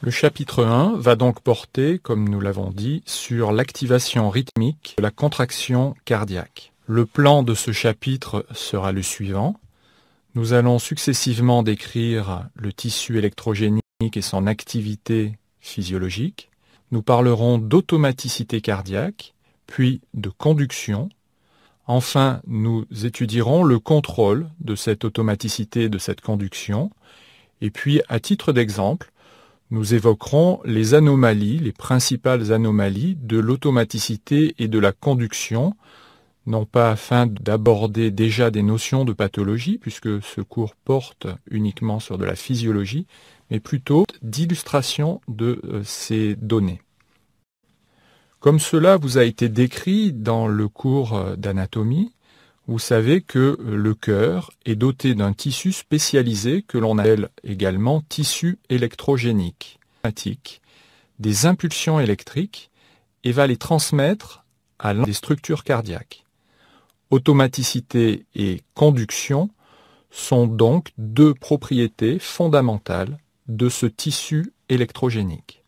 Le chapitre 1 va donc porter, comme nous l'avons dit, sur l'activation rythmique de la contraction cardiaque. Le plan de ce chapitre sera le suivant. Nous allons successivement décrire le tissu électrogénique et son activité physiologique. Nous parlerons d'automaticité cardiaque, puis de conduction. Enfin, nous étudierons le contrôle de cette automaticité et de cette conduction. Et puis, à titre d'exemple, nous évoquerons les anomalies, les principales anomalies de l'automaticité et de la conduction, non pas afin d'aborder déjà des notions de pathologie, puisque ce cours porte uniquement sur de la physiologie, mais plutôt d'illustration de ces données. Comme cela vous a été décrit dans le cours d'anatomie, vous savez que le cœur est doté d'un tissu spécialisé que l'on appelle également tissu électrogénique, des impulsions électriques et va les transmettre à des structures cardiaques. Automaticité et conduction sont donc deux propriétés fondamentales de ce tissu électrogénique.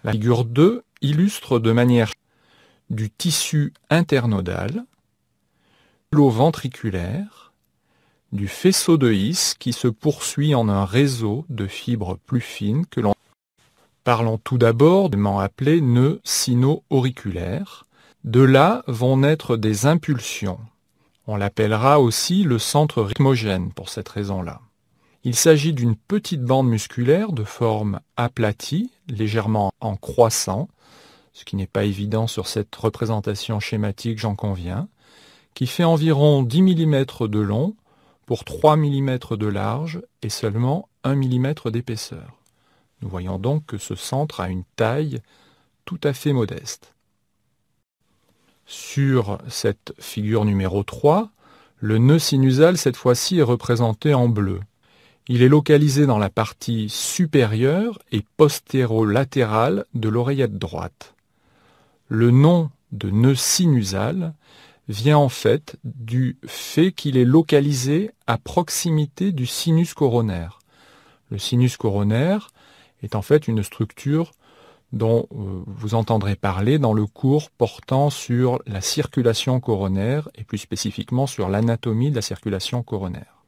La figure 2 illustre de manière du tissu internodal, ventriculaire, du faisceau de His qui se poursuit en un réseau de fibres plus fines que l'on parlons tout d'abord de appelés nœuds sino-auriculaires. De là vont naître des impulsions. On l'appellera aussi le centre rythmogène pour cette raison-là. Il s'agit d'une petite bande musculaire de forme aplatie, légèrement en croissant, ce qui n'est pas évident sur cette représentation schématique, j'en conviens, qui fait environ 10 mm de long pour 3 mm de large et seulement 1 mm d'épaisseur. Nous voyons donc que ce centre a une taille tout à fait modeste. Sur cette figure numéro 3, le nœud sinusal cette fois-ci est représenté en bleu. Il est localisé dans la partie supérieure et postérolatérale de l'oreillette droite. Le nom de nœud sinusal vient en fait du fait qu'il est localisé à proximité du sinus coronaire. Le sinus coronaire est en fait une structure dont vous entendrez parler dans le cours portant sur la circulation coronaire et plus spécifiquement sur l'anatomie de la circulation coronaire.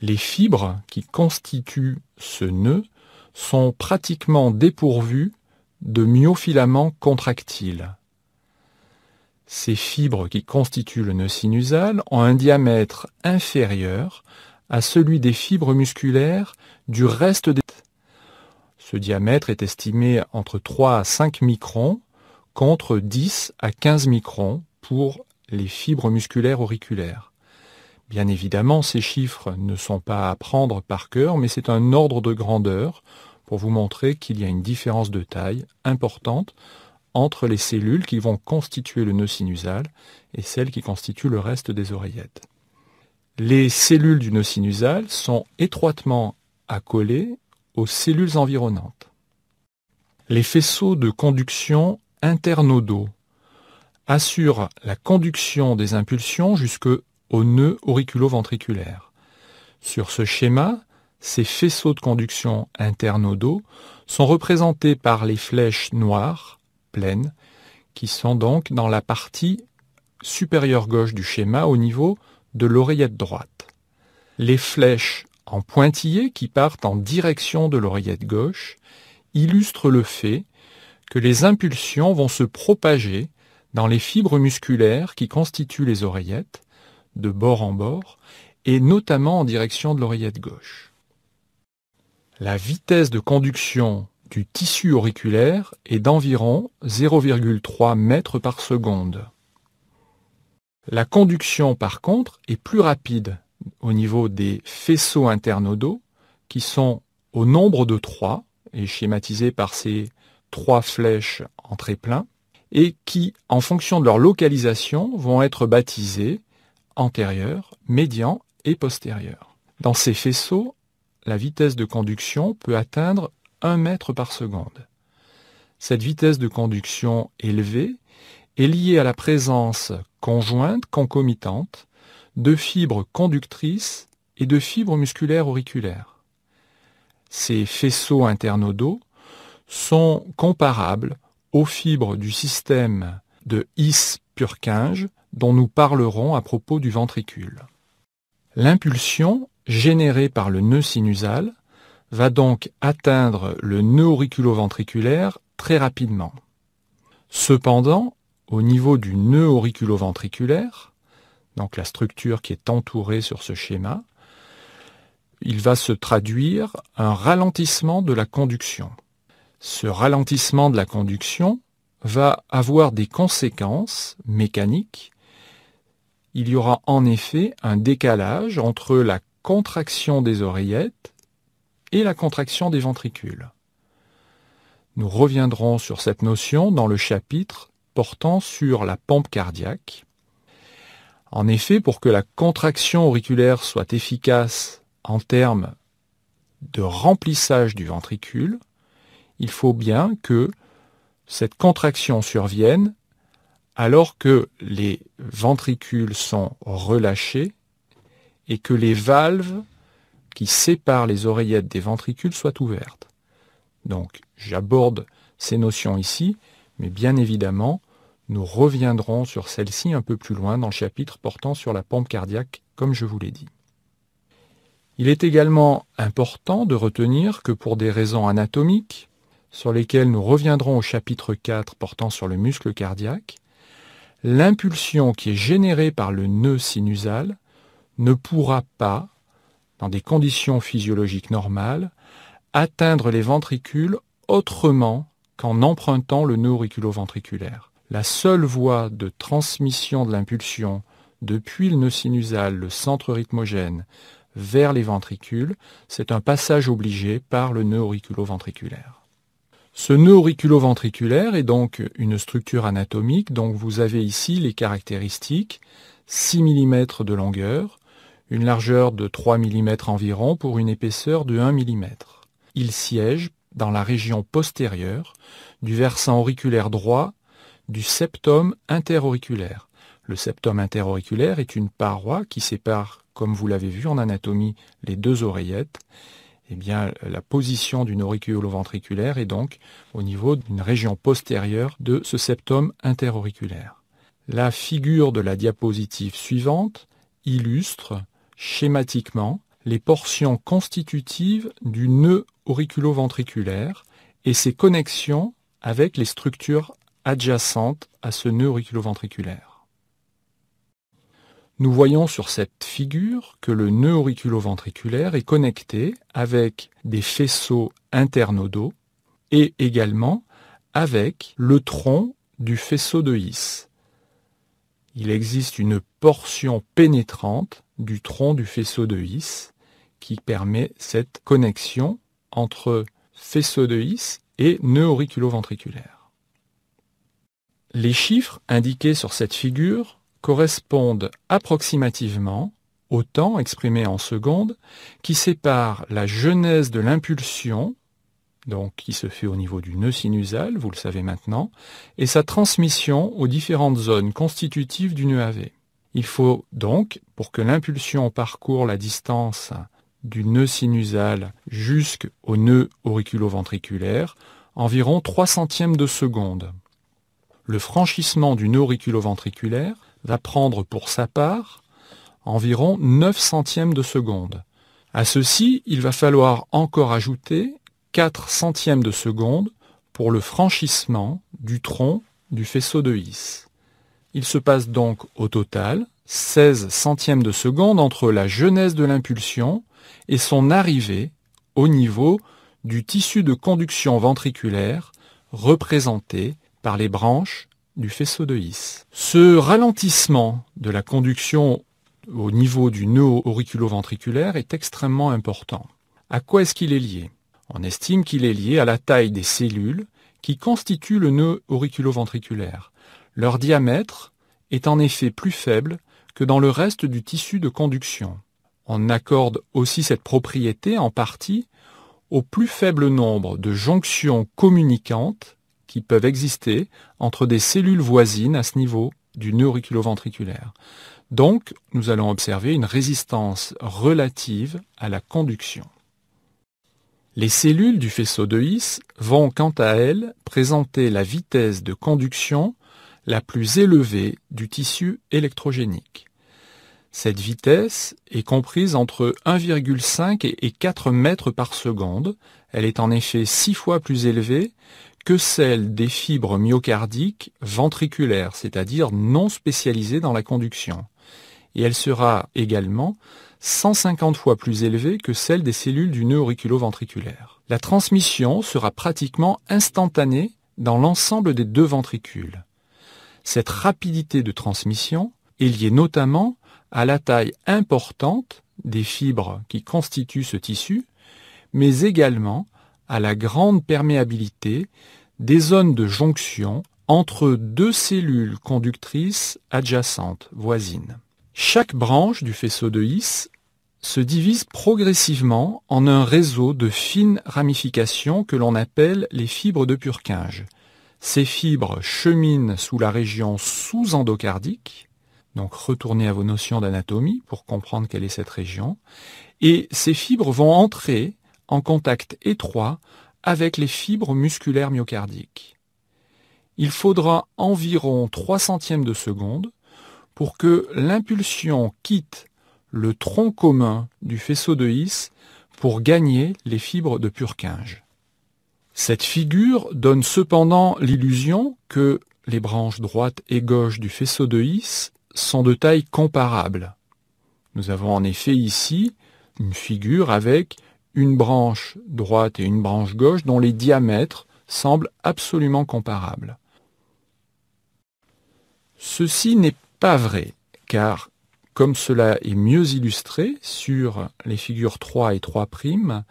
Les fibres qui constituent ce nœud sont pratiquement dépourvues de myofilaments contractiles. Ces fibres qui constituent le nœud sinusal ont un diamètre inférieur à celui des fibres musculaires du reste des têtes. Ce diamètre est estimé entre 3 à 5 microns contre 10 à 15 microns pour les fibres musculaires auriculaires. Bien évidemment, ces chiffres ne sont pas à prendre par cœur, mais c'est un ordre de grandeur pour vous montrer qu'il y a une différence de taille importante entre les cellules qui vont constituer le nœud sinusal et celles qui constituent le reste des oreillettes. Les cellules du nœud sinusal sont étroitement accolées aux cellules environnantes. Les faisceaux de conduction internodaux assurent la conduction des impulsions jusqu'au nœud auriculo-ventriculaire. Sur ce schéma, ces faisceaux de conduction internodaux sont représentés par les flèches noires pleines, qui sont donc dans la partie supérieure gauche du schéma au niveau de l'oreillette droite. Les flèches en pointillés qui partent en direction de l'oreillette gauche illustrent le fait que les impulsions vont se propager dans les fibres musculaires qui constituent les oreillettes, de bord en bord, et notamment en direction de l'oreillette gauche. La vitesse de conduction du tissu auriculaire est d'environ 0,3 mètres par seconde. La conduction, par contre, est plus rapide au niveau des faisceaux internodaux, qui sont au nombre de 3, et schématisés par ces 3 flèches en trait-plein, et qui, en fonction de leur localisation, vont être baptisés antérieur, médian et postérieur. Dans ces faisceaux, la vitesse de conduction peut atteindre 1 mètre par seconde. Cette vitesse de conduction élevée est liée à la présence conjointe, concomitante, de fibres conductrices et de fibres musculaires auriculaires. ces faisceaux internodaux sont comparables aux fibres du système de His-Purkinje dont nous parlerons à propos du ventricule. L'impulsion générée par le nœud sinusal va donc atteindre le nœud auriculo-ventriculaire très rapidement. Cependant, au niveau du nœud auriculo-ventriculaire, donc la structure qui est entourée sur ce schéma, il va se traduire un ralentissement de la conduction. Ce ralentissement de la conduction va avoir des conséquences mécaniques. Il y aura en effet un décalage entre la contraction des oreillettes et la contraction des ventricules. Nous reviendrons sur cette notion dans le chapitre portant sur la pompe cardiaque. En effet, pour que la contraction auriculaire soit efficace en termes de remplissage du ventricule, il faut bien que cette contraction survienne alors que les ventricules sont relâchés et que les valves qui séparent les oreillettes des ventricules soient ouvertes. Donc, j'aborde ces notions ici, mais bien évidemment, nous reviendrons sur celles-ci un peu plus loin dans le chapitre portant sur la pompe cardiaque, comme je vous l'ai dit. Il est également important de retenir que pour des raisons anatomiques, sur lesquelles nous reviendrons au chapitre 4 portant sur le muscle cardiaque, l'impulsion qui est générée par le nœud sinusal ne pourra pas, dans des conditions physiologiques normales, atteindre les ventricules autrement qu'en empruntant le nœud auriculo-ventriculaire. La seule voie de transmission de l'impulsion depuis le nœud sinusal, le centre rythmogène, vers les ventricules, c'est un passage obligé par le nœud auriculo-ventriculaire. Ce nœud auriculo-ventriculaire est donc une structure anatomique dont vous avez ici les caractéristiques: 6 mm de longueur, une largeur de 3 mm environ pour une épaisseur de 1 mm. Il siège dans la région postérieure du versant auriculaire droit du septum interauriculaire. Le septum interauriculaire est une paroi qui sépare, comme vous l'avez vu en anatomie, les deux oreillettes. Eh bien, la position d'une auriculo-ventriculaire est donc au niveau d'une région postérieure de ce septum interauriculaire. La figure de la diapositive suivante illustre schématiquement les portions constitutives du nœud auriculo-ventriculaire et ses connexions avec les structures adjacentes à ce nœud auriculo-ventriculaire. Nous voyons sur cette figure que le nœud auriculo-ventriculaire est connecté avec des faisceaux internodaux et également avec le tronc du faisceau de His. Il existe une portion pénétrante du tronc du faisceau de His qui permet cette connexion entre faisceau de His et nœud auriculo-ventriculaire. Les chiffres indiqués sur cette figure correspondent approximativement au temps exprimé en secondes qui sépare la genèse de l'impulsion, donc qui se fait au niveau du nœud sinusal, vous le savez maintenant, et sa transmission aux différentes zones constitutives du nœud AV. Il faut donc, pour que l'impulsion parcourt la distance du nœud sinusal jusqu'au nœud auriculo-ventriculaire, environ 3 centièmes de seconde. Le franchissement du nœud auriculo-ventriculaire va prendre pour sa part environ 9 centièmes de seconde. À ceci, il va falloir encore ajouter 4 centièmes de seconde pour le franchissement du tronc du faisceau de His. Il se passe donc au total 16 centièmes de seconde entre la genèse de l'impulsion et son arrivée au niveau du tissu de conduction ventriculaire représenté par les branches du faisceau de His. Ce ralentissement de la conduction au niveau du nœud auriculo-ventriculaire est extrêmement important. À quoi est-ce qu'il est lié? On estime qu'il est lié à la taille des cellules qui constituent le nœud auriculo-ventriculaire. Leur diamètre est en effet plus faible que dans le reste du tissu de conduction. On accorde aussi cette propriété en partie au plus faible nombre de jonctions communicantes qui peuvent exister entre des cellules voisines à ce niveau du nœud auriculo-ventriculaire. Donc, nous allons observer une résistance relative à la conduction. Les cellules du faisceau de His vont quant à elles présenter la vitesse de conduction la plus élevée du tissu électrogénique. Cette vitesse est comprise entre 1,5 et 4 mètres par seconde. Elle est en effet 6 fois plus élevée que celle des fibres myocardiques ventriculaires, c'est-à-dire non spécialisées dans la conduction. Et elle sera également 150 fois plus élevée que celle des cellules du nœud auriculo-ventriculaire. La transmission sera pratiquement instantanée dans l'ensemble des deux ventricules. Cette rapidité de transmission est liée notamment à la taille importante des fibres qui constituent ce tissu, mais également à la grande perméabilité des zones de jonction entre deux cellules conductrices adjacentes, voisines. Chaque branche du faisceau de His se divise progressivement en un réseau de fines ramifications que l'on appelle les fibres de Purkinje. Ces fibres cheminent sous la région sous-endocardique, donc retournez à vos notions d'anatomie pour comprendre quelle est cette région, et ces fibres vont entrer en contact étroit avec les fibres musculaires myocardiques. Il faudra environ 3 centièmes de seconde pour que l'impulsion quitte le tronc commun du faisceau de His pour gagner les fibres de Purkinje. Cette figure donne cependant l'illusion que les branches droite et gauche du faisceau de His sont de taille comparable. Nous avons en effet ici une figure avec une branche droite et une branche gauche dont les diamètres semblent absolument comparables. Ceci n'est pas vrai, car comme cela est mieux illustré sur les figures 3 et 3',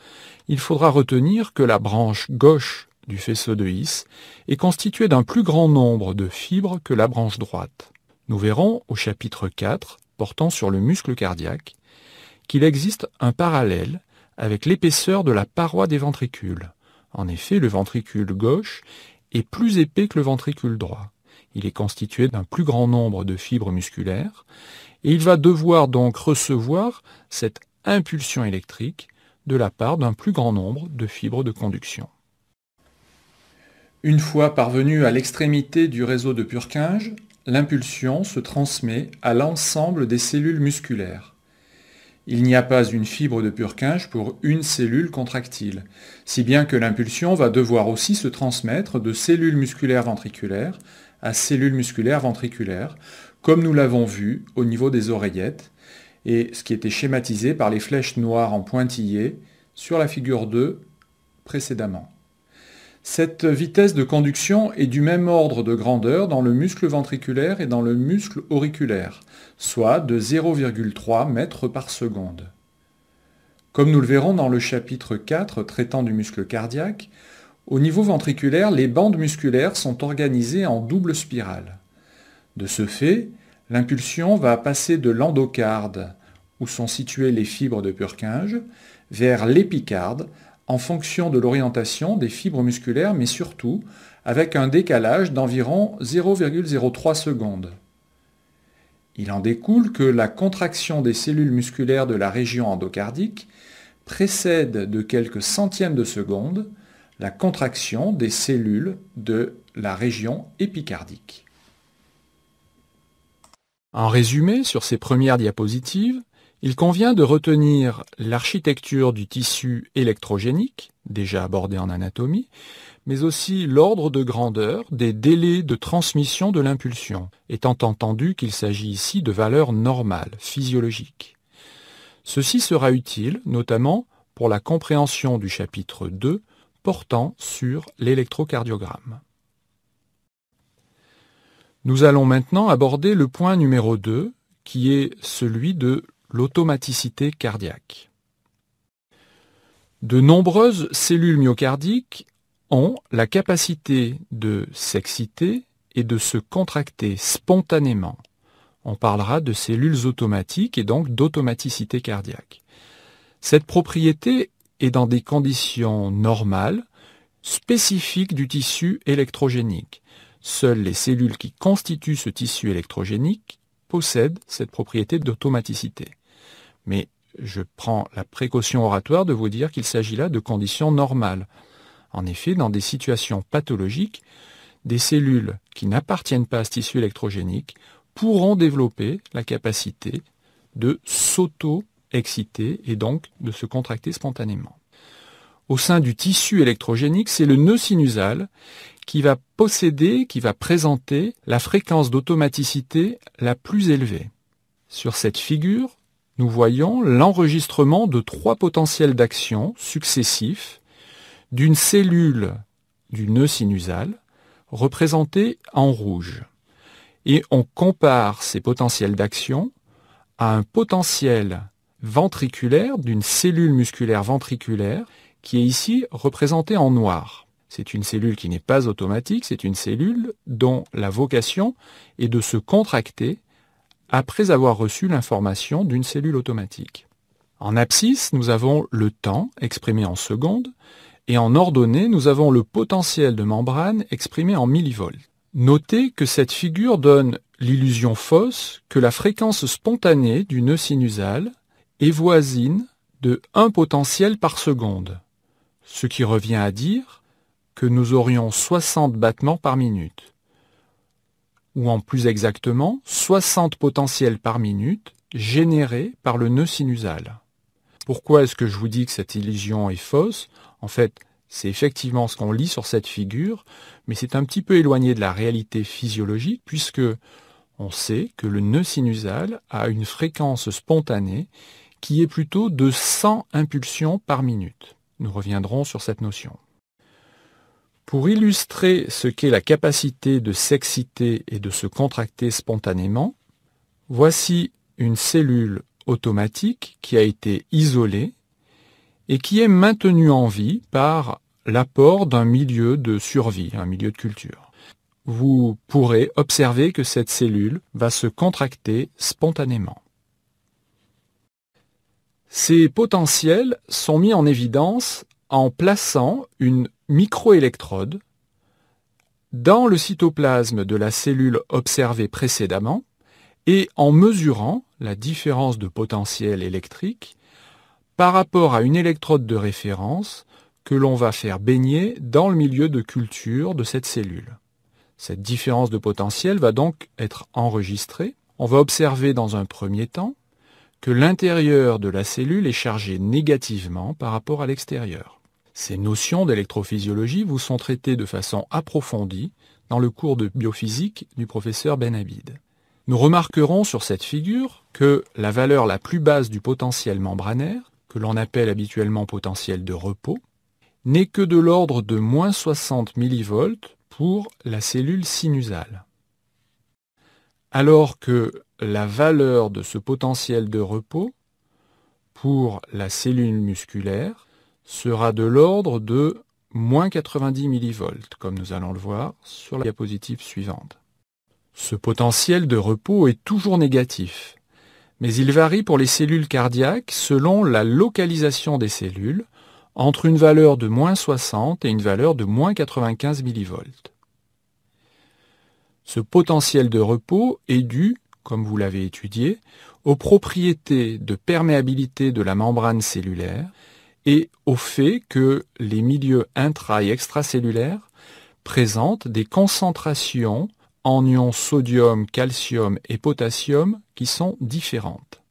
il faudra retenir que la branche gauche du faisceau de His est constituée d'un plus grand nombre de fibres que la branche droite. Nous verrons au chapitre 4, portant sur le muscle cardiaque, qu'il existe un parallèle avec l'épaisseur de la paroi des ventricules. En effet, le ventricule gauche est plus épais que le ventricule droit. Il est constitué d'un plus grand nombre de fibres musculaires et il va devoir donc recevoir cette impulsion électrique de la part d'un plus grand nombre de fibres de conduction. Une fois parvenu à l'extrémité du réseau de Purkinje, l'impulsion se transmet à l'ensemble des cellules musculaires. Il n'y a pas une fibre de Purkinje pour une cellule contractile, si bien que l'impulsion va devoir aussi se transmettre de cellules musculaires ventriculaires à cellules musculaires ventriculaires, comme nous l'avons vu au niveau des oreillettes, et ce qui était schématisé par les flèches noires en pointillés sur la figure 2 précédemment. Cette vitesse de conduction est du même ordre de grandeur dans le muscle ventriculaire et dans le muscle auriculaire, soit de 0,3 mètres par seconde. Comme nous le verrons dans le chapitre 4 traitant du muscle cardiaque, au niveau ventriculaire, les bandes musculaires sont organisées en double spirale. De ce fait, l'impulsion va passer de l'endocarde, où sont situées les fibres de Purkinje, vers l'épicarde, en fonction de l'orientation des fibres musculaires, mais surtout avec un décalage d'environ 0,03 secondes. Il en découle que la contraction des cellules musculaires de la région endocardique précède de quelques centièmes de seconde la contraction des cellules de la région épicardique. En résumé, sur ces premières diapositives, il convient de retenir l'architecture du tissu électrogénique, déjà abordé en anatomie, mais aussi l'ordre de grandeur des délais de transmission de l'impulsion, étant entendu qu'il s'agit ici de valeurs normales, physiologiques. Ceci sera utile, notamment, pour la compréhension du chapitre 2, portant sur l'électrocardiogramme. Nous allons maintenant aborder le point numéro 2, qui est celui de l'automaticité cardiaque. De nombreuses cellules myocardiques ont la capacité de s'exciter et de se contracter spontanément. On parlera de cellules automatiques et donc d'automaticité cardiaque. Cette propriété est dans des conditions normales, spécifiques du tissu électrogénique. Seules les cellules qui constituent ce tissu électrogénique possèdent cette propriété d'automaticité. Mais je prends la précaution oratoire de vous dire qu'il s'agit là de conditions normales. En effet, dans des situations pathologiques, des cellules qui n'appartiennent pas à ce tissu électrogénique pourront développer la capacité de s'auto-exciter et donc de se contracter spontanément. Au sein du tissu électrogénique, c'est le nœud sinusal qui va présenter la fréquence d'automaticité la plus élevée. Sur cette figure, nous voyons l'enregistrement de 3 potentiels d'action successifs d'une cellule du nœud sinusal représentée en rouge. Et on compare ces potentiels d'action à un potentiel ventriculaire d'une cellule musculaire ventriculaire qui est ici représentée en noir. C'est une cellule qui n'est pas automatique, c'est une cellule dont la vocation est de se contracter après avoir reçu l'information d'une cellule automatique. En abscisse, nous avons le temps exprimé en secondes, et en ordonnée, nous avons le potentiel de membrane exprimé en millivolts. Notez que cette figure donne l'illusion fausse que la fréquence spontanée du nœud sinusal est voisine de 1 potentiel par seconde, ce qui revient à dire que nous aurions 60 battements par minute, ou en plus exactement 60 potentiels par minute générés par le nœud sinusal. Pourquoi est-ce que je vous dis que cette illusion est fausse? En fait, c'est effectivement ce qu'on lit sur cette figure, mais c'est un petit peu éloigné de la réalité physiologique puisque on sait que le nœud sinusal a une fréquence spontanée qui est plutôt de 100 impulsions par minute. Nous reviendrons sur cette notion. Pour illustrer ce qu'est la capacité de s'exciter et de se contracter spontanément, voici une cellule automatique qui a été isolée et qui est maintenue en vie par l'apport d'un milieu de survie, un milieu de culture. Vous pourrez observer que cette cellule va se contracter spontanément. Ces potentiels sont mis en évidence en plaçant une microélectrode dans le cytoplasme de la cellule observée précédemment et en mesurant la différence de potentiel électrique par rapport à une électrode de référence que l'on va faire baigner dans le milieu de culture de cette cellule. Cette différence de potentiel va donc être enregistrée. On va observer dans un premier temps que l'intérieur de la cellule est chargé négativement par rapport à l'extérieur. Ces notions d'électrophysiologie vous sont traitées de façon approfondie dans le cours de biophysique du professeur Ben Habid. Nous remarquerons sur cette figure que la valeur la plus basse du potentiel membranaire, que l'on appelle habituellement potentiel de repos, n'est que de l'ordre de moins 60 millivolts pour la cellule sinusale. Alors que la valeur de ce potentiel de repos pour la cellule musculaire sera de l'ordre de moins 90 millivolts, comme nous allons le voir sur la diapositive suivante. Ce potentiel de repos est toujours négatif, mais il varie pour les cellules cardiaques selon la localisation des cellules, entre une valeur de moins 60 et une valeur de moins 95 millivolts. Ce potentiel de repos est dû, comme vous l'avez étudié, aux propriétés de perméabilité de la membrane cellulaire et au fait que les milieux intra- et extracellulaires présentent des concentrations en ions sodium, calcium et potassium qui sont différentes.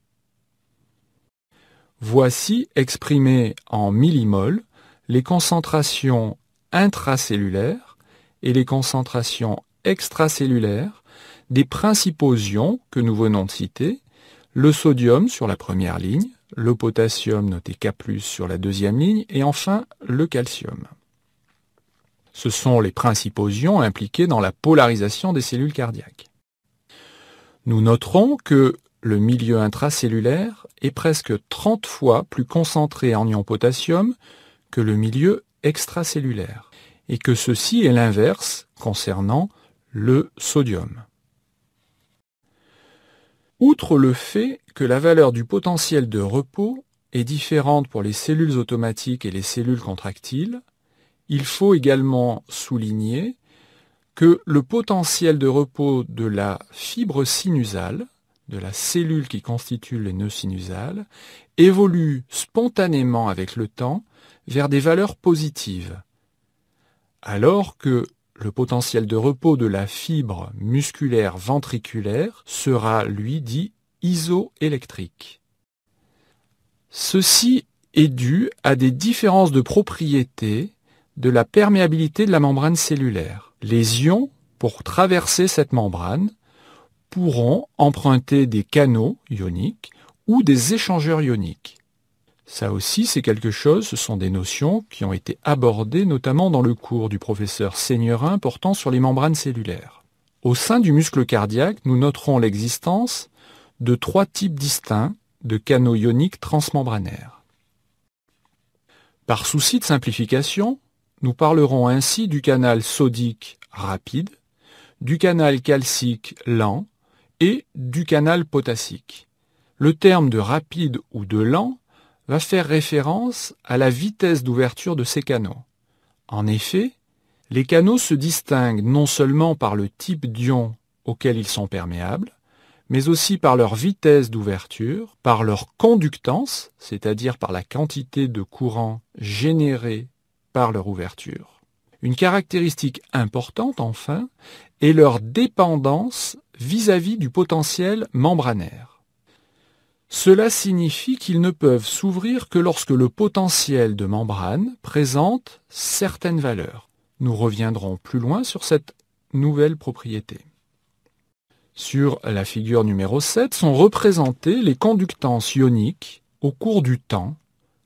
Voici exprimées en millimoles les concentrations intracellulaires et les concentrations extracellulaires des principaux ions que nous venons de citer, le sodium sur la première ligne, le potassium noté K+ sur la deuxième ligne et enfin le calcium. Ce sont les principaux ions impliqués dans la polarisation des cellules cardiaques. Nous noterons que le milieu intracellulaire est presque 30 fois plus concentré en ion potassium que le milieu extracellulaire, et que ceci est l'inverse concernant le sodium. Outre le fait que la valeur du potentiel de repos est différente pour les cellules automatiques et les cellules contractiles, il faut également souligner que le potentiel de repos de la fibre sinusale, de la cellule qui constitue les nœuds sinusales évolue spontanément avec le temps vers des valeurs positives, alors que le potentiel de repos de la fibre musculaire ventriculaire sera, lui, dit isoélectrique. Ceci est dû à des différences de propriétés de la perméabilité de la membrane cellulaire. Les ions, pour traverser cette membrane, pourront emprunter des canaux ioniques ou des échangeurs ioniques. Ça aussi, c'est quelque chose, ce sont des notions qui ont été abordées notamment dans le cours du professeur Seignerin portant sur les membranes cellulaires. Au sein du muscle cardiaque, nous noterons l'existence de 3 types distincts de canaux ioniques transmembranaires. Par souci de simplification, nous parlerons ainsi du canal sodique rapide, du canal calcique lent et du canal potassique. Le terme de rapide ou de lent va faire référence à la vitesse d'ouverture de ces canaux. En effet, les canaux se distinguent non seulement par le type d'ion auquel ils sont perméables, mais aussi par leur vitesse d'ouverture, par leur conductance, c'est-à-dire par la quantité de courant générée par leur ouverture. Une caractéristique importante, enfin, est leur dépendance vis-à-vis du potentiel membranaire. Cela signifie qu'ils ne peuvent s'ouvrir que lorsque le potentiel de membrane présente certaines valeurs. Nous reviendrons plus loin sur cette nouvelle propriété. Sur la figure numéro 7 sont représentées les conductances ioniques au cours du temps.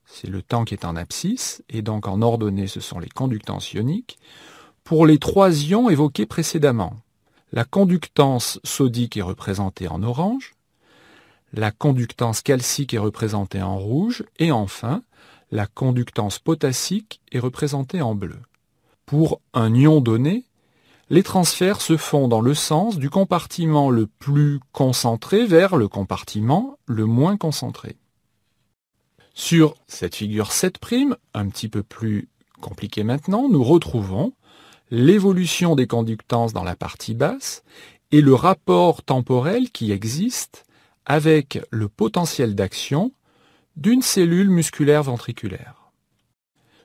C'est le temps qui est en abscisse, et donc en ordonnée ce sont les conductances ioniques, pour les 3 ions évoqués précédemment. La conductance sodique est représentée en orange, la conductance calcique est représentée en rouge, et enfin, la conductance potassique est représentée en bleu. Pour un ion donné, les transferts se font dans le sens du compartiment le plus concentré vers le compartiment le moins concentré. Sur cette figure 7', un petit peu plus compliquée maintenant, nous retrouvons l'évolution des conductances dans la partie basse et le rapport temporel qui existe avec le potentiel d'action d'une cellule musculaire ventriculaire.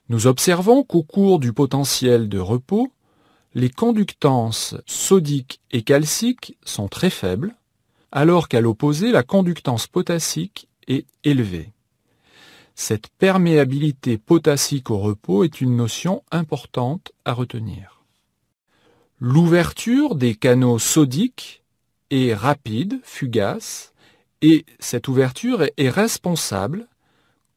Nous observons qu'au cours du potentiel de repos, les conductances sodiques et calciques sont très faibles, alors qu'à l'opposé, la conductance potassique est élevée. Cette perméabilité potassique au repos est une notion importante à retenir. L'ouverture des canaux sodiques est rapide, fugace, et cette ouverture est responsable,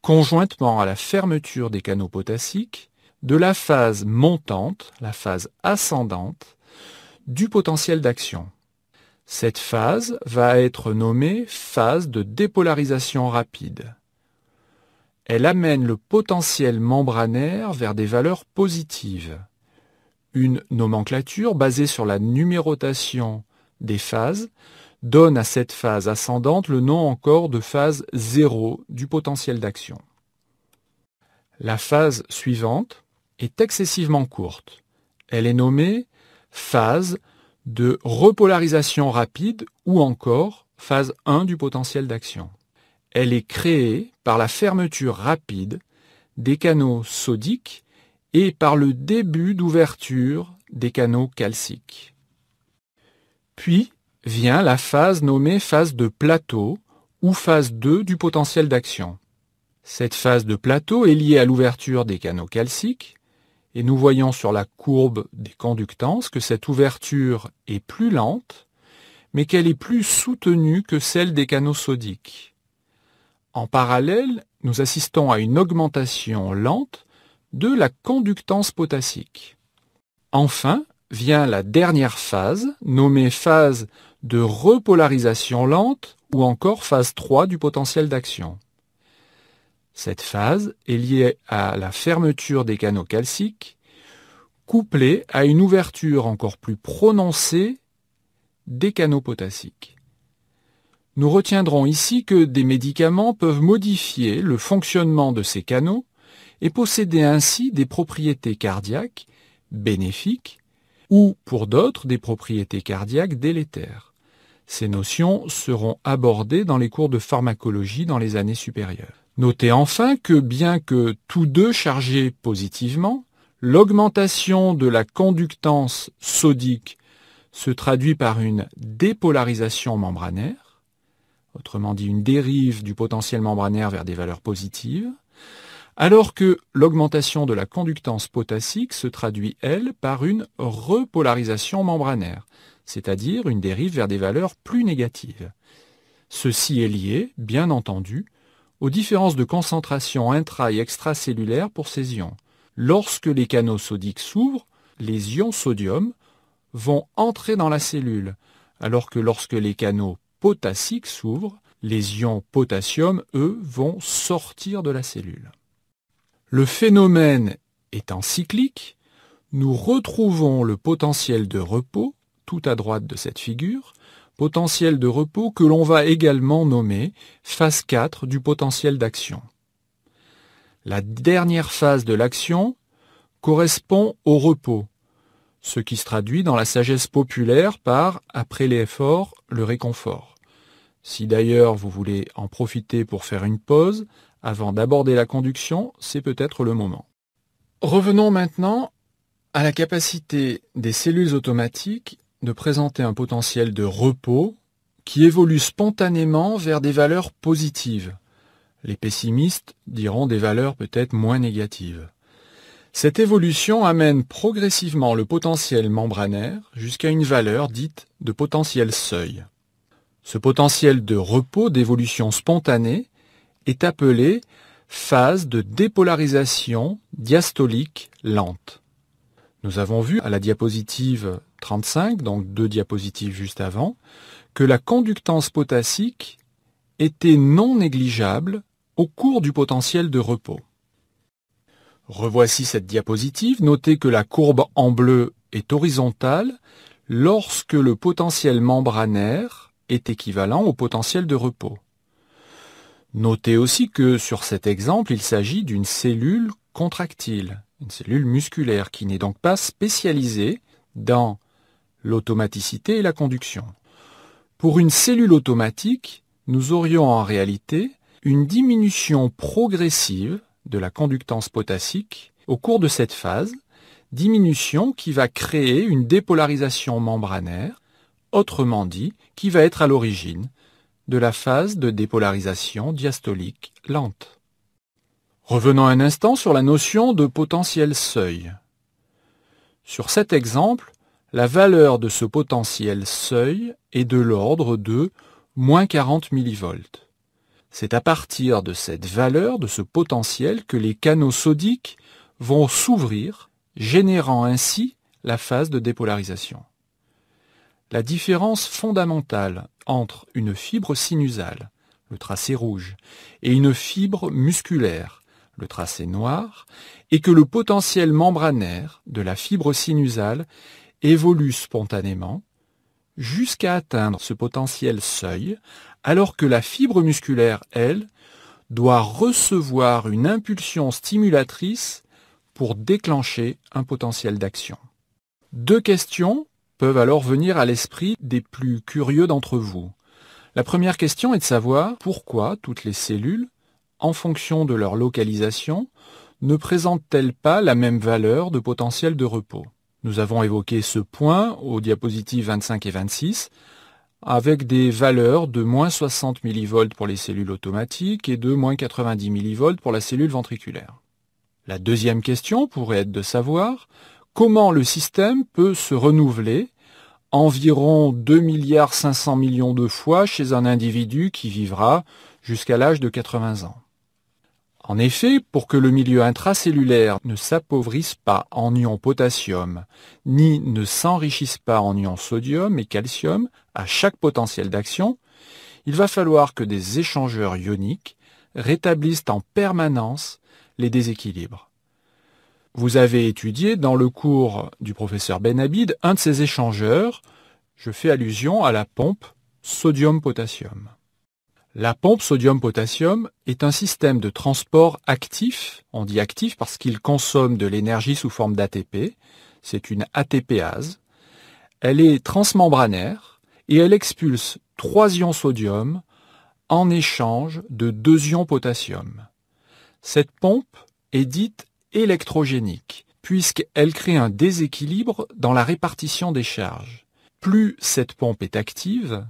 conjointement à la fermeture des canaux potassiques, de la phase montante, la phase ascendante, du potentiel d'action. Cette phase va être nommée phase de dépolarisation rapide. Elle amène le potentiel membranaire vers des valeurs positives. Une nomenclature basée sur la numérotation des phases donne à cette phase ascendante le nom encore de phase 0 du potentiel d'action. La phase suivante est excessivement courte. Elle est nommée phase de repolarisation rapide ou encore phase 1 du potentiel d'action. Elle est créée par la fermeture rapide des canaux sodiques et par le début d'ouverture des canaux calciques. Puis vient la phase nommée phase de plateau ou phase 2 du potentiel d'action. Cette phase de plateau est liée à l'ouverture des canaux calciques et nous voyons sur la courbe des conductances que cette ouverture est plus lente mais qu'elle est plus soutenue que celle des canaux sodiques. En parallèle, nous assistons à une augmentation lente de la conductance potassique. Enfin, vient la dernière phase, nommée phase de repolarisation lente ou encore phase 3 du potentiel d'action. Cette phase est liée à la fermeture des canaux calciques, couplée à une ouverture encore plus prononcée des canaux potassiques. Nous retiendrons ici que des médicaments peuvent modifier le fonctionnement de ces canaux et posséder ainsi des propriétés cardiaques bénéfiques ou, pour d'autres, des propriétés cardiaques délétères. Ces notions seront abordées dans les cours de pharmacologie dans les années supérieures. Notez enfin que bien que tous deux chargés positivement, l'augmentation de la conductance sodique se traduit par une dépolarisation membranaire, autrement dit une dérive du potentiel membranaire vers des valeurs positives, alors que l'augmentation de la conductance potassique se traduit, elle, par une repolarisation membranaire, c'est-à-dire une dérive vers des valeurs plus négatives. Ceci est lié, bien entendu, aux différences de concentration intra- et extracellulaire pour ces ions. Lorsque les canaux sodiques s'ouvrent, les ions sodium vont entrer dans la cellule, alors que lorsque les canaux potassiques s'ouvrent, les ions potassium, eux, vont sortir de la cellule. Le phénomène étant cyclique, nous retrouvons le potentiel de repos, tout à droite de cette figure, potentiel de repos que l'on va également nommer phase 4 du potentiel d'action. La dernière phase de l'action correspond au repos, ce qui se traduit dans la sagesse populaire par « après l'effort, le réconfort ». Si d'ailleurs vous voulez en profiter pour faire une pause, avant d'aborder la conduction, c'est peut-être le moment. Revenons maintenant à la capacité des cellules automatiques de présenter un potentiel de repos qui évolue spontanément vers des valeurs positives. Les pessimistes diront des valeurs peut-être moins négatives. Cette évolution amène progressivement le potentiel membranaire jusqu'à une valeur dite de potentiel seuil. Ce potentiel de repos d'évolution spontanée est appelé phase de dépolarisation diastolique lente. Nous avons vu à la diapositive 35, donc 2 diapositives juste avant, que la conductance potassique était non négligeable au cours du potentiel de repos. Revoici cette diapositive. Notez que la courbe en bleu est horizontale lorsque le potentiel membranaire est équivalent au potentiel de repos. Notez aussi que sur cet exemple, il s'agit d'une cellule contractile, une cellule musculaire qui n'est donc pas spécialisée dans l'automaticité et la conduction. Pour une cellule automatique, nous aurions en réalité une diminution progressive de la conductance potassique au cours de cette phase, diminution qui va créer une dépolarisation membranaire, autrement dit, qui va être à l'origine de la phase de dépolarisation diastolique lente. Revenons un instant sur la notion de potentiel seuil. Sur cet exemple, la valeur de ce potentiel seuil est de l'ordre de moins 40 mV. C'est à partir de cette valeur, de ce potentiel, que les canaux sodiques vont s'ouvrir, générant ainsi la phase de dépolarisation. La différence fondamentale entre une fibre sinusale, le tracé rouge, et une fibre musculaire, le tracé noir, est que le potentiel membranaire de la fibre sinusale évolue spontanément jusqu'à atteindre ce potentiel seuil, alors que la fibre musculaire, elle, doit recevoir une impulsion stimulatrice pour déclencher un potentiel d'action. 2 questions peuvent alors venir à l'esprit des plus curieux d'entre vous. La première question est de savoir pourquoi toutes les cellules, en fonction de leur localisation, ne présentent-elles pas la même valeur de potentiel de repos. Nous avons évoqué ce point aux diapositives 25 et 26, avec des valeurs de moins 60 mV pour les cellules automatiques et de moins 90 mV pour la cellule ventriculaire. La deuxième question pourrait être de savoir comment le système peut se renouveler environ 2,5 milliards de fois chez un individu qui vivra jusqu'à l'âge de 80 ans. En effet, pour que le milieu intracellulaire ne s'appauvrisse pas en ions potassium, ni ne s'enrichisse pas en ions sodium et calcium à chaque potentiel d'action, il va falloir que des échangeurs ioniques rétablissent en permanence les déséquilibres. Vous avez étudié dans le cours du professeur Benabid un de ces échangeurs. Je fais allusion à la pompe sodium-potassium. La pompe sodium-potassium est un système de transport actif. On dit actif parce qu'il consomme de l'énergie sous forme d'ATP. C'est une ATPase. Elle est transmembranaire et elle expulse 3 ions sodium en échange de 2 ions potassium. Cette pompe est dite électrogénique, puisqu'elle crée un déséquilibre dans la répartition des charges. Plus cette pompe est active,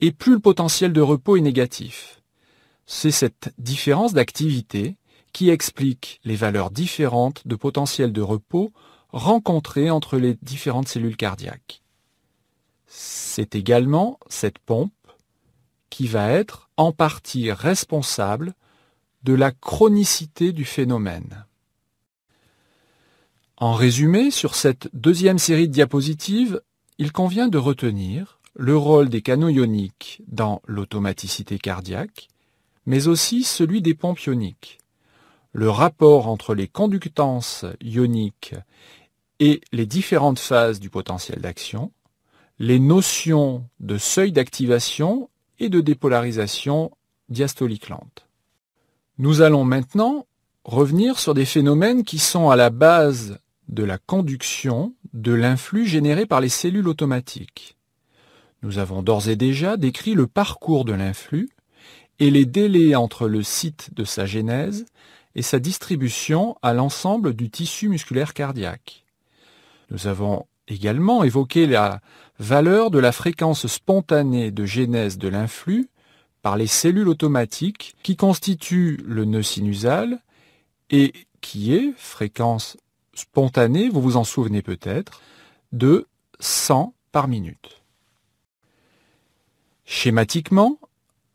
et plus le potentiel de repos est négatif. C'est cette différence d'activité qui explique les valeurs différentes de potentiel de repos rencontrées entre les différentes cellules cardiaques. C'est également cette pompe qui va être en partie responsable de la chronicité du phénomène. En résumé, sur cette deuxième série de diapositives, il convient de retenir le rôle des canaux ioniques dans l'automaticité cardiaque, mais aussi celui des pompes ioniques. Le rapport entre les conductances ioniques et les différentes phases du potentiel d'action, les notions de seuil d'activation et de dépolarisation diastolique lente. Nous allons maintenant revenir sur des phénomènes qui sont à la base de la conduction de l'influx généré par les cellules automatiques. Nous avons d'ores et déjà décrit le parcours de l'influx et les délais entre le site de sa genèse et sa distribution à l'ensemble du tissu musculaire cardiaque. Nous avons également évoqué la valeur de la fréquence spontanée de genèse de l'influx par les cellules automatiques qui constituent le nœud sinusal et qui est, fréquence spontanée, vous vous en souvenez peut-être, de 100 par minute. Schématiquement,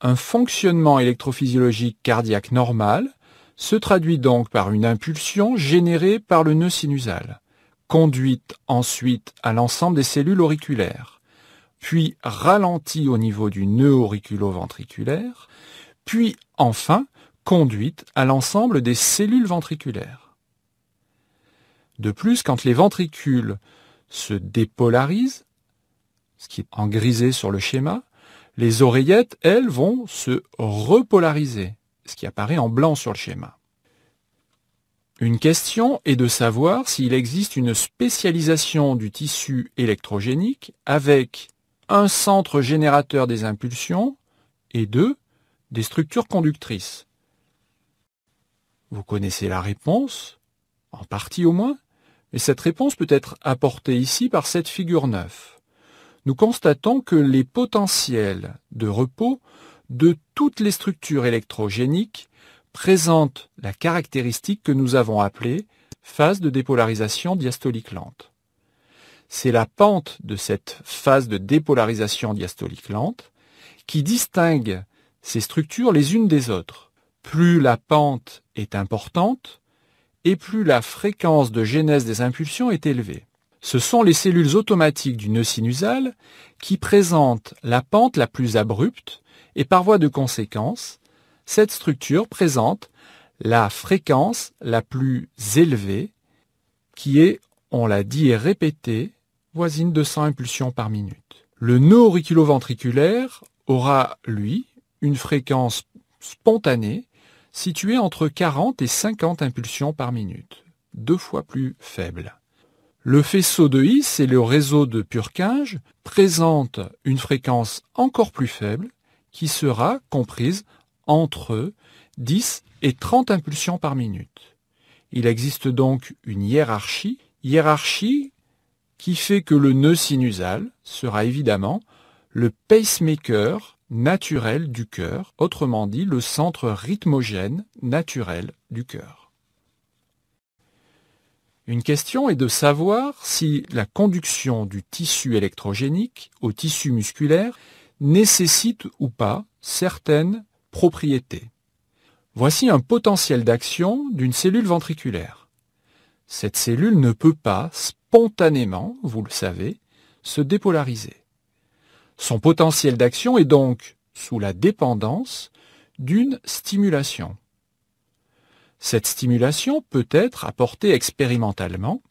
un fonctionnement électrophysiologique cardiaque normal se traduit donc par une impulsion générée par le nœud sinusal, conduite ensuite à l'ensemble des cellules auriculaires, puis ralentie au niveau du nœud auriculo-ventriculaire, puis enfin conduite à l'ensemble des cellules ventriculaires. De plus, quand les ventricules se dépolarisent, ce qui est en grisé sur le schéma, les oreillettes, elles, vont se repolariser, ce qui apparaît en blanc sur le schéma. Une question est de savoir s'il existe une spécialisation du tissu électrogénique avec un centre générateur des impulsions et des structures conductrices. Vous connaissez la réponse, en partie au moins, mais cette réponse peut être apportée ici par cette figure 9. Nous constatons que les potentiels de repos de toutes les structures électrogéniques présentent la caractéristique que nous avons appelée phase de dépolarisation diastolique lente. C'est la pente de cette phase de dépolarisation diastolique lente qui distingue ces structures les unes des autres. Plus la pente est importante et plus la fréquence de genèse des impulsions est élevée. Ce sont les cellules automatiques du nœud sinusal qui présentent la pente la plus abrupte et par voie de conséquence, cette structure présente la fréquence la plus élevée qui est, on l'a dit et répété, voisine de 100 impulsions par minute. Le nœud auriculo-ventriculaire aura, lui, une fréquence spontanée située entre 40 et 50 impulsions par minute, 2 fois plus faible. Le faisceau de His et le réseau de Purkinje présentent une fréquence encore plus faible qui sera comprise entre 10 et 30 impulsions par minute. Il existe donc une hiérarchie qui fait que le nœud sinusal sera évidemment le pacemaker naturel du cœur, autrement dit le centre rythmogène naturel du cœur. Une question est de savoir si la conduction du tissu électrogénique au tissu musculaire nécessite ou pas certaines propriétés. Voici un potentiel d'action d'une cellule ventriculaire. Cette cellule ne peut pas spontanément, vous le savez, se dépolariser. Son potentiel d'action est donc sous la dépendance d'une stimulation. Cette stimulation peut être apportée expérimentalement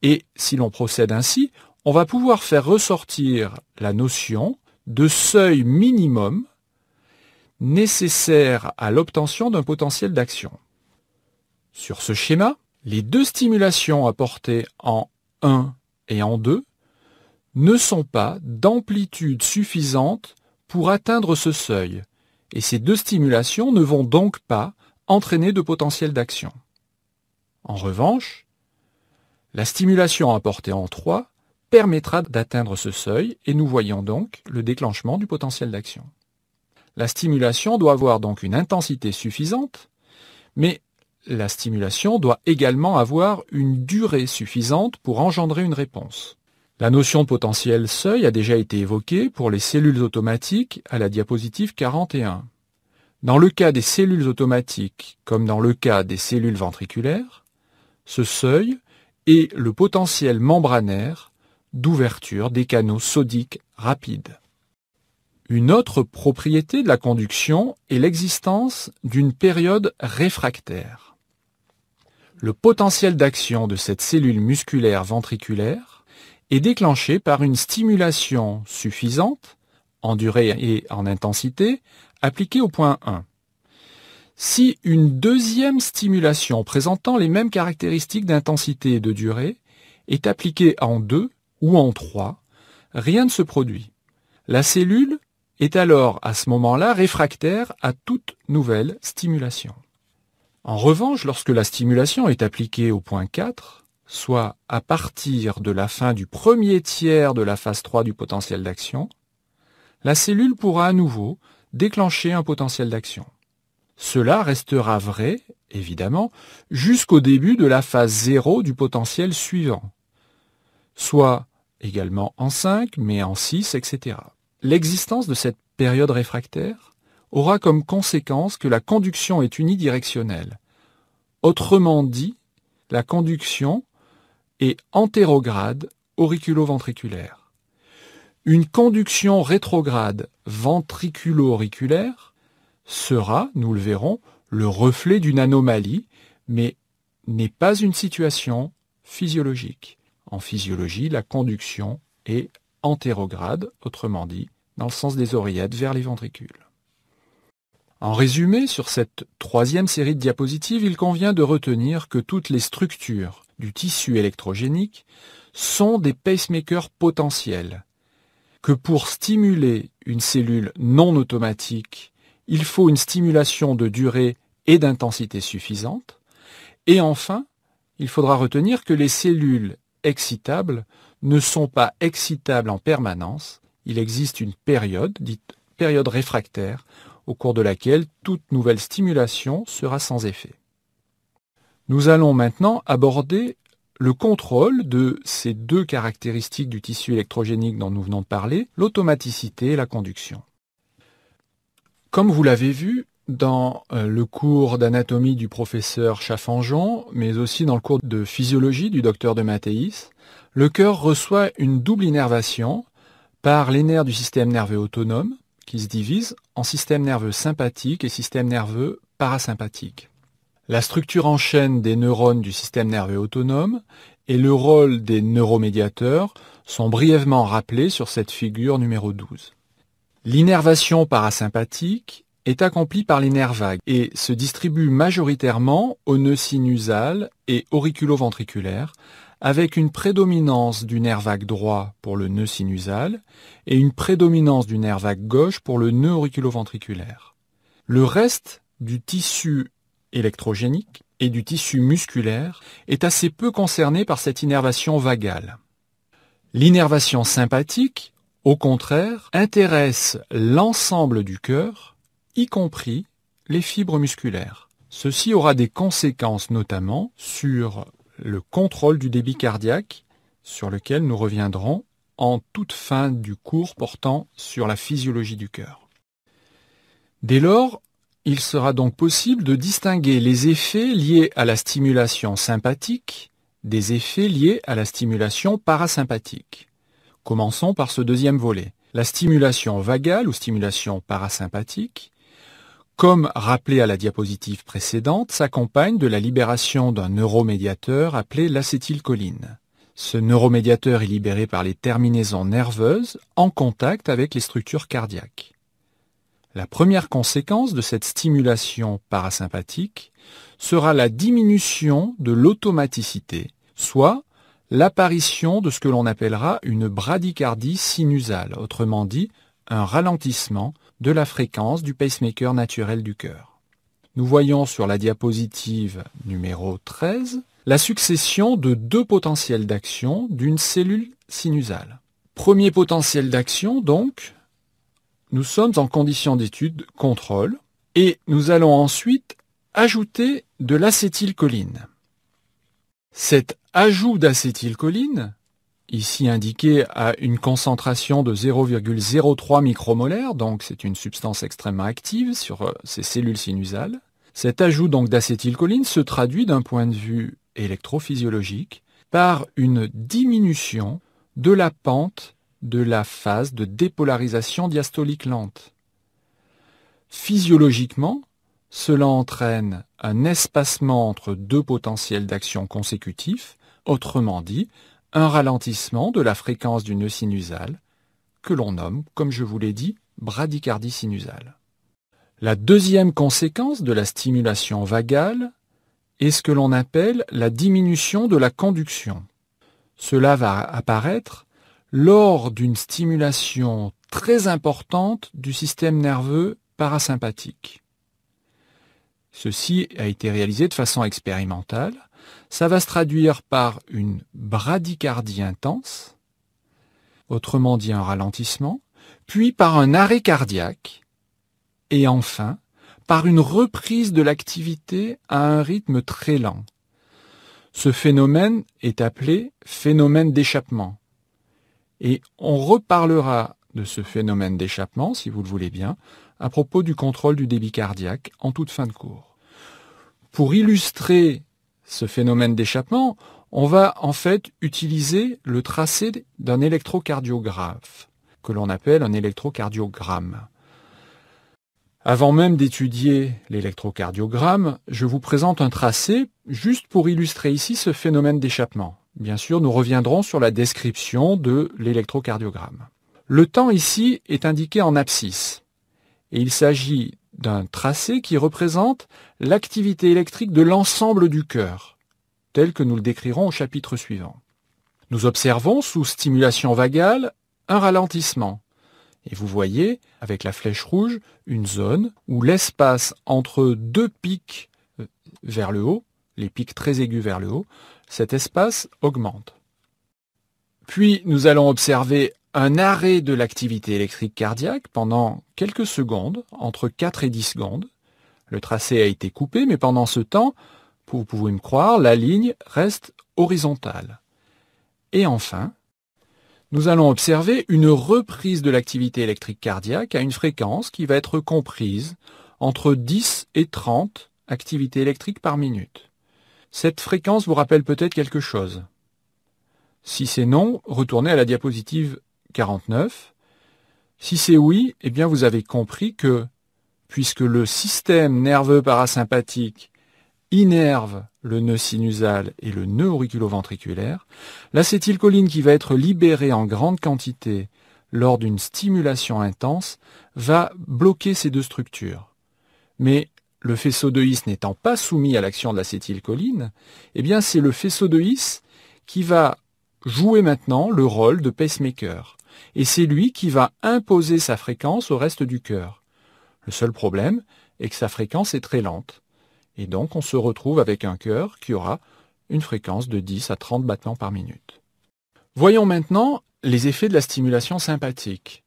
et si l'on procède ainsi, on va pouvoir faire ressortir la notion de seuil minimum nécessaire à l'obtention d'un potentiel d'action. Sur ce schéma, les deux stimulations apportées en 1 et en 2 ne sont pas d'amplitude suffisante pour atteindre ce seuil, et ces deux stimulations ne vont donc pas entraîner de potentiel d'action. En revanche, la stimulation apportée en 3 permettra d'atteindre ce seuil et nous voyons donc le déclenchement du potentiel d'action. La stimulation doit avoir donc une intensité suffisante, mais la stimulation doit également avoir une durée suffisante pour engendrer une réponse. La notion de potentiel seuil a déjà été évoquée pour les cellules automatiques à la diapositive 41. Dans le cas des cellules automatiques, comme dans le cas des cellules ventriculaires, ce seuil est le potentiel membranaire d'ouverture des canaux sodiques rapides. Une autre propriété de la conduction est l'existence d'une période réfractaire. Le potentiel d'action de cette cellule musculaire ventriculaire est déclenché par une stimulation suffisante, en durée et en intensité, appliquée au point 1. Si une deuxième stimulation présentant les mêmes caractéristiques d'intensité et de durée est appliquée en 2 ou en 3, rien ne se produit. La cellule est alors à ce moment-là réfractaire à toute nouvelle stimulation. En revanche, lorsque la stimulation est appliquée au point 4, soit à partir de la fin du premier tiers de la phase 3 du potentiel d'action, la cellule pourra à nouveau déclencher un potentiel d'action. Cela restera vrai, évidemment, jusqu'au début de la phase 0 du potentiel suivant, soit également en 5, mais en 6, etc. L'existence de cette période réfractaire aura comme conséquence que la conduction est unidirectionnelle. Autrement dit, la conduction est antérograde auriculo-ventriculaire. Une conduction rétrograde ventriculo-auriculaire sera, nous le verrons, le reflet d'une anomalie, mais n'est pas une situation physiologique. En physiologie, la conduction est antérograde, autrement dit, dans le sens des oreillettes vers les ventricules. En résumé, sur cette troisième série de diapositives, il convient de retenir que toutes les structures du tissu électrogénique sont des pacemakers potentiels, que pour stimuler une cellule non automatique, il faut une stimulation de durée et d'intensité suffisante, et enfin, il faudra retenir que les cellules excitables ne sont pas excitables en permanence, il existe une période, dite période réfractaire, au cours de laquelle toute nouvelle stimulation sera sans effet. Nous allons maintenant aborder le contrôle de ces deux caractéristiques du tissu électrogénique dont nous venons de parler, l'automaticité et la conduction. Comme vous l'avez vu dans le cours d'anatomie du professeur Chaffanjon, mais aussi dans le cours de physiologie du docteur de Mattéis, le cœur reçoit une double innervation par les nerfs du système nerveux autonome, qui se divisent en système nerveux sympathique et système nerveux parasympathique. La structure en chaîne des neurones du système nerveux autonome et le rôle des neuromédiateurs sont brièvement rappelés sur cette figure numéro 12. L'innervation parasympathique est accomplie par les nerfs vagues et se distribue majoritairement aux nœuds sinusal et auriculo-ventriculaire, avec une prédominance du nerf vague droit pour le nœud sinusal et une prédominance du nerf vague gauche pour le nœud auriculo-ventriculaire. Le reste du tissu électrogénique et du tissu musculaire est assez peu concerné par cette innervation vagale. L'innervation sympathique, au contraire, intéresse l'ensemble du cœur, y compris les fibres musculaires. Ceci aura des conséquences notamment sur le contrôle du débit cardiaque, sur lequel nous reviendrons en toute fin du cours portant sur la physiologie du cœur. Dès lors, il sera donc possible de distinguer les effets liés à la stimulation sympathique des effets liés à la stimulation parasympathique. Commençons par ce deuxième volet. La stimulation vagale ou stimulation parasympathique, comme rappelé à la diapositive précédente, s'accompagne de la libération d'un neuromédiateur appelé l'acétylcholine. Ce neuromédiateur est libéré par les terminaisons nerveuses en contact avec les structures cardiaques. La première conséquence de cette stimulation parasympathique sera la diminution de l'automaticité, soit l'apparition de ce que l'on appellera une bradycardie sinusale, autrement dit, un ralentissement de la fréquence du pacemaker naturel du cœur. Nous voyons sur la diapositive numéro 13 la succession de deux potentiels d'action d'une cellule sinusale. Premier potentiel d'action, donc, nous sommes en condition d'étude contrôle et nous allons ensuite ajouter de l'acétylcholine. Cet ajout d'acétylcholine, ici indiqué à une concentration de 0,03 micromolaire, donc c'est une substance extrêmement active sur ces cellules sinusales, cet ajout donc d'acétylcholine se traduit d'un point de vue électrophysiologique par une diminution de la pente de la phase de dépolarisation diastolique lente. Physiologiquement, cela entraîne un espacement entre deux potentiels d'action consécutifs, autrement dit, un ralentissement de la fréquence du nœud sinusal, que l'on nomme, comme je vous l'ai dit, bradycardie sinusale. La deuxième conséquence de la stimulation vagale est ce que l'on appelle la diminution de la conduction. Cela va apparaître lors d'une stimulation très importante du système nerveux parasympathique. Ceci a été réalisé de façon expérimentale. Ça va se traduire par une bradycardie intense, autrement dit un ralentissement, puis par un arrêt cardiaque, et enfin par une reprise de l'activité à un rythme très lent. Ce phénomène est appelé phénomène d'échappement. Et on reparlera de ce phénomène d'échappement, si vous le voulez bien, à propos du contrôle du débit cardiaque en toute fin de cours. Pour illustrer ce phénomène d'échappement, on va en fait utiliser le tracé d'un électrocardiographe, que l'on appelle un électrocardiogramme. Avant même d'étudier l'électrocardiogramme, je vous présente un tracé juste pour illustrer ici ce phénomène d'échappement. Bien sûr, nous reviendrons sur la description de l'électrocardiogramme. Le temps ici est indiqué en abscisse, et il s'agit d'un tracé qui représente l'activité électrique de l'ensemble du cœur, tel que nous le décrirons au chapitre suivant. Nous observons sous stimulation vagale un ralentissement. Et vous voyez, avec la flèche rouge, une zone où l'espace entre deux pics vers le haut, les pics très aigus vers le haut, cet espace augmente. Puis nous allons observer un arrêt de l'activité électrique cardiaque pendant quelques secondes, entre 4 et 10 secondes. Le tracé a été coupé, mais pendant ce temps, vous pouvez me croire, la ligne reste horizontale. Et enfin, nous allons observer une reprise de l'activité électrique cardiaque à une fréquence qui va être comprise entre 10 et 30 activités électriques par minute. Cette fréquence vous rappelle peut-être quelque chose. Si c'est non, retournez à la diapositive 49. Si c'est oui, eh bien vous avez compris que, puisque le système nerveux parasympathique innerve le nœud sinusal et le nœud auriculoventriculaire, l'acétylcholine qui va être libérée en grande quantité lors d'une stimulation intense va bloquer ces deux structures. Mais le faisceau de His n'étant pas soumis à l'action de l'acétylcholine, eh bien c'est le faisceau de His qui va jouer maintenant le rôle de pacemaker. Et c'est lui qui va imposer sa fréquence au reste du cœur. Le seul problème est que sa fréquence est très lente. Et donc on se retrouve avec un cœur qui aura une fréquence de 10 à 30 battements par minute. Voyons maintenant les effets de la stimulation sympathique.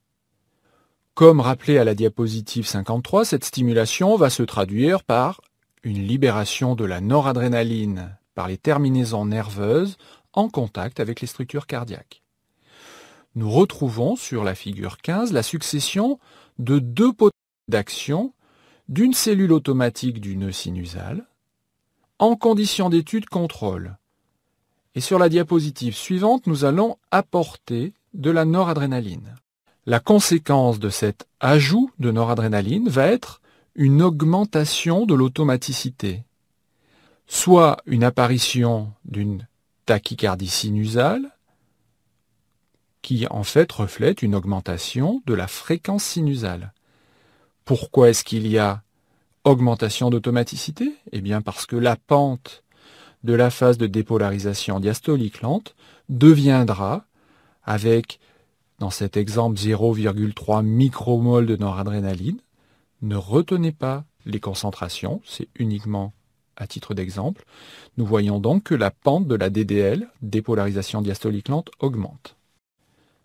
Comme rappelé à la diapositive 53, cette stimulation va se traduire par une libération de la noradrénaline par les terminaisons nerveuses en contact avec les structures cardiaques. Nous retrouvons sur la figure 15 la succession de deux potentiels d'action d'une cellule automatique du nœud sinusal en condition d'étude contrôle. Et sur la diapositive suivante, nous allons apporter de la noradrénaline. La conséquence de cet ajout de noradrénaline va être une augmentation de l'automaticité, soit une apparition d'une tachycardie sinusale, qui en fait reflète une augmentation de la fréquence sinusale. Pourquoi est-ce qu'il y a augmentation d'automaticité? Eh bien parce que la pente de la phase de dépolarisation diastolique lente deviendra, avec, dans cet exemple, 0,3 micromol de noradrénaline. Ne retenez pas les concentrations, c'est uniquement à titre d'exemple. Nous voyons donc que la pente de la DDL, dépolarisation diastolique lente, augmente.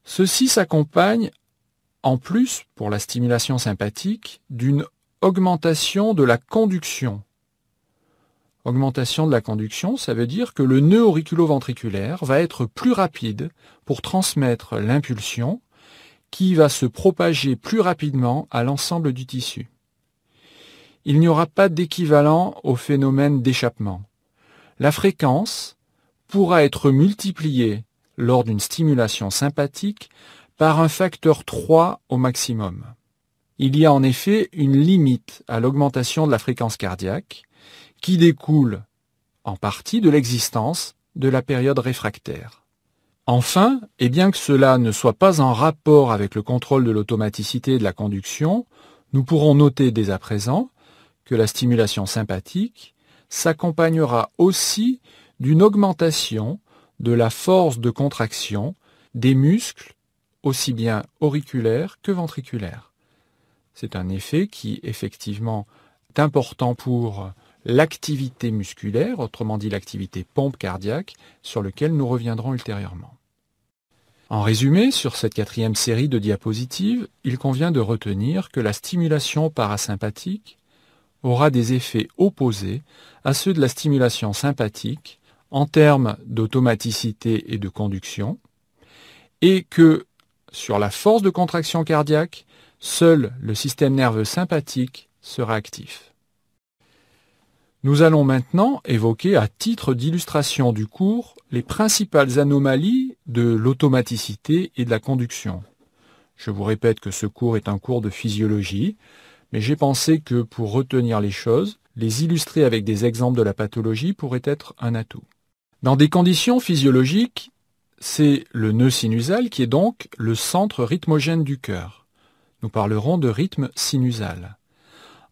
Ceci s'accompagne, en plus, pour la stimulation sympathique, d'une augmentation de la conduction. Augmentation de la conduction, ça veut dire que le nœud auriculo-ventriculaire va être plus rapide pour transmettre l'impulsion qui va se propager plus rapidement à l'ensemble du tissu. Il n'y aura pas d'équivalent au phénomène d'échappement. La fréquence pourra être multipliée lors d'une stimulation sympathique par un facteur 3 au maximum. Il y a en effet une limite à l'augmentation de la fréquence cardiaque qui découle en partie de l'existence de la période réfractaire. Enfin, et bien que cela ne soit pas en rapport avec le contrôle de l'automaticité de la conduction, nous pourrons noter dès à présent que la stimulation sympathique s'accompagnera aussi d'une augmentation de la force de contraction des muscles, aussi bien auriculaires que ventriculaires. C'est un effet qui, effectivement, est important pour l'activité musculaire, autrement dit l'activité pompe cardiaque, sur lequel nous reviendrons ultérieurement. En résumé, sur cette 4e série de diapositives, il convient de retenir que la stimulation parasympathique aura des effets opposés à ceux de la stimulation sympathique en termes d'automaticité et de conduction, et que, sur la force de contraction cardiaque, seul le système nerveux sympathique sera actif. Nous allons maintenant évoquer à titre d'illustration du cours les principales anomalies de l'automaticité et de la conduction. Je vous répète que ce cours est un cours de physiologie, mais j'ai pensé que pour retenir les choses, les illustrer avec des exemples de la pathologie pourrait être un atout. Dans des conditions physiologiques, c'est le nœud sinusal qui est donc le centre rythmogène du cœur. Nous parlerons de rythme sinusal.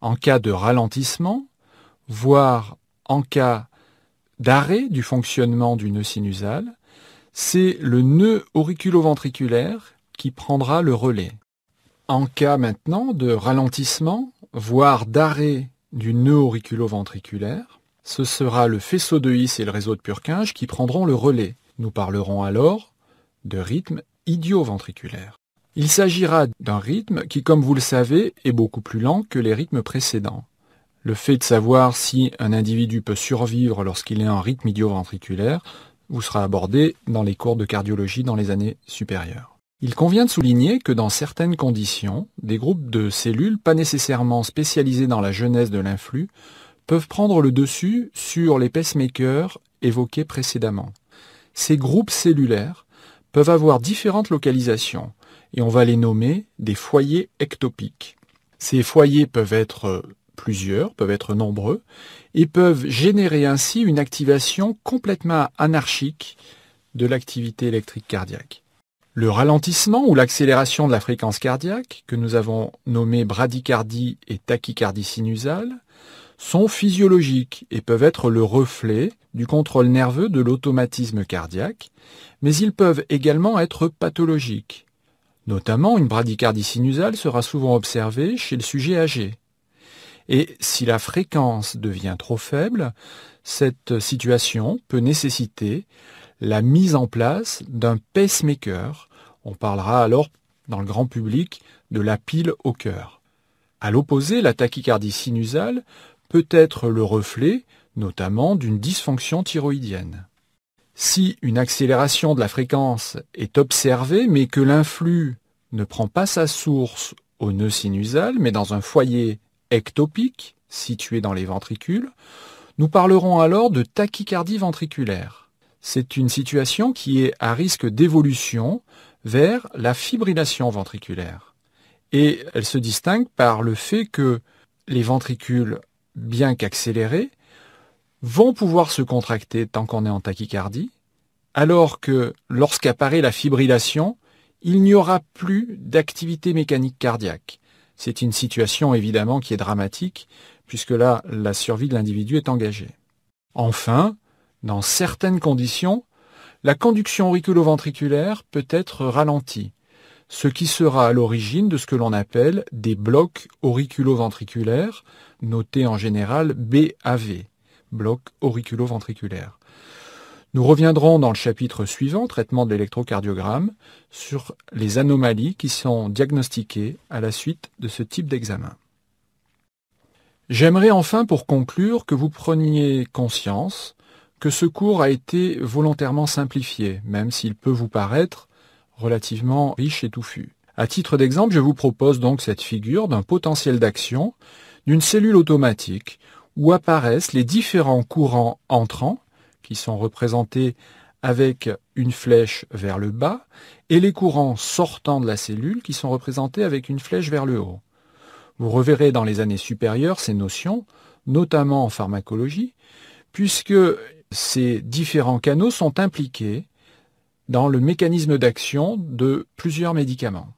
En cas de ralentissement, voire en cas d'arrêt du fonctionnement du nœud sinusal, c'est le nœud auriculo-ventriculaire qui prendra le relais. En cas maintenant de ralentissement, voire d'arrêt du nœud auriculo-ventriculaire, ce sera le faisceau de His et le réseau de Purkinje qui prendront le relais. Nous parlerons alors de rythme idioventriculaire. Il s'agira d'un rythme qui, comme vous le savez, est beaucoup plus lent que les rythmes précédents. Le fait de savoir si un individu peut survivre lorsqu'il est en rythme idioventriculaire vous sera abordé dans les cours de cardiologie dans les années supérieures. Il convient de souligner que dans certaines conditions, des groupes de cellules pas nécessairement spécialisés dans la genèse de l'influx peuvent prendre le dessus sur les pacemakers évoqués précédemment. Ces groupes cellulaires peuvent avoir différentes localisations et on va les nommer des foyers ectopiques. Ces foyers peuvent être plusieurs, peuvent être nombreux, et peuvent générer ainsi une activation complètement anarchique de l'activité électrique cardiaque. Le ralentissement ou l'accélération de la fréquence cardiaque, que nous avons nommé bradycardie et tachycardie sinusale, sont physiologiques et peuvent être le reflet du contrôle nerveux de l'automatisme cardiaque, mais ils peuvent également être pathologiques. Notamment, une bradycardie sinusale sera souvent observée chez le sujet âgé. Et si la fréquence devient trop faible, cette situation peut nécessiter la mise en place d'un pacemaker. On parlera alors dans le grand public de la pile au cœur. À l'opposé, la tachycardie sinusale peut être le reflet notamment d'une dysfonction thyroïdienne. Si une accélération de la fréquence est observée mais que l'influx ne prend pas sa source au nœud sinusal mais dans un foyer ectopique, situé dans les ventricules, nous parlerons alors de tachycardie ventriculaire. C'est une situation qui est à risque d'évolution vers la fibrillation ventriculaire. Et elle se distingue par le fait que les ventricules, bien qu'accélérés, vont pouvoir se contracter tant qu'on est en tachycardie, alors que lorsqu'apparaît la fibrillation, il n'y aura plus d'activité mécanique cardiaque. C'est une situation évidemment qui est dramatique, puisque là, la survie de l'individu est engagée. Enfin, dans certaines conditions, la conduction auriculo-ventriculaire peut être ralentie, ce qui sera à l'origine de ce que l'on appelle des blocs auriculo-ventriculaires, notés en général BAV, bloc auriculo-ventriculaire. Nous reviendrons dans le chapitre suivant, traitement de l'électrocardiogramme, sur les anomalies qui sont diagnostiquées à la suite de ce type d'examen. J'aimerais enfin, pour conclure, que vous preniez conscience que ce cours a été volontairement simplifié, même s'il peut vous paraître relativement riche et touffu. À titre d'exemple, je vous propose donc cette figure d'un potentiel d'action d'une cellule automatique où apparaissent les différents courants entrants, qui sont représentés avec une flèche vers le bas, et les courants sortant de la cellule, qui sont représentés avec une flèche vers le haut. Vous reverrez dans les années supérieures ces notions, notamment en pharmacologie, puisque ces différents canaux sont impliqués dans le mécanisme d'action de plusieurs médicaments.